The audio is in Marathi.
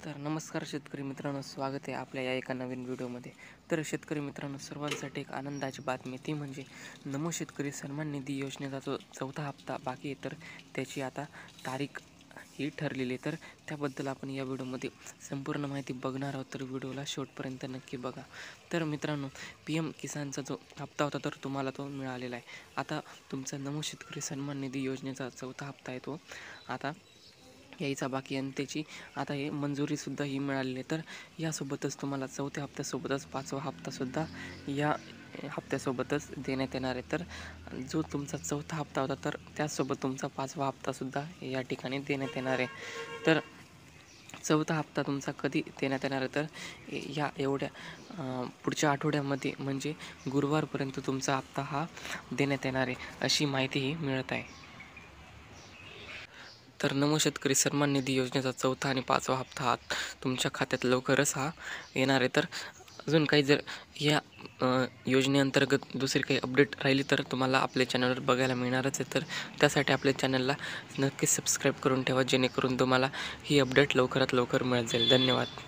तर नमस्कार शेतकरी मित्रांनो, स्वागत आहे आपल्या या एका नवीन व्हिडिओमध्ये. तर शेतकरी मित्रांनो, सर्वांसाठी एक आनंदाची बातमी ती म्हणजे नमो शेतकरी सन्मान निधी योजनेचा जो चौथा हप्ता बाकी आहे, तर त्याची आता तारीख ही ठरलेली आहे. तर त्याबद्दल आपण या व्हिडिओमध्ये संपूर्ण माहिती बघणार आहोत, तर व्हिडिओला शेवटपर्यंत नक्की बघा. तर मित्रांनो, PM किसानचा जो हप्ता होता तर तुम्हाला तो मिळालेला आहे. आता तुमचा नमो शेतकरी सन्मान निधी योजनेचा चौथा हप्ता आहे तो आता यायचा बाकी आणि त्याची आता हे मंजुरीसुद्धा ही मिळालेली आहे. तर यासोबतच तुम्हाला चौथ्या हप्त्यासोबतच पाचवा हप्तासुद्धा या हप्त्यासोबतच देण्यात येणार आहे. तर जो तुमचा चौथा हप्ता होता तर त्याचसोबत तुमचा पाचवा हप्तासुद्धा या ठिकाणी देण्यात येणार आहे. तर चौथा हप्ता तुमचा कधी देण्यात येणार आहे, तर या एवढ्या पुढच्या आठवड्यामध्ये म्हणजे गुरुवारपर्यंत तुमचा हप्ता हा देण्यात येणार आहे, अशी माहितीही मिळत आहे. तर नमो शेतकरी सन्मान निधी योजनेचा चौथा आणि पाचवा हप्ता हा तुमच्या खात्यात लवकरच हा येणार आहे. तर अजून काही जर या योजनेअंतर्गत दुसरी काही अपडेट राहिली तर तुम्हाला आपल्या चॅनलवर बघायला मिळणारच आहे. तर त्यासाठी आपल्या चॅनलला नक्कीच सबस्क्राईब करून ठेवा, जेणेकरून तुम्हाला ही अपडेट लवकरात लवकर मिळत जाईल. धन्यवाद.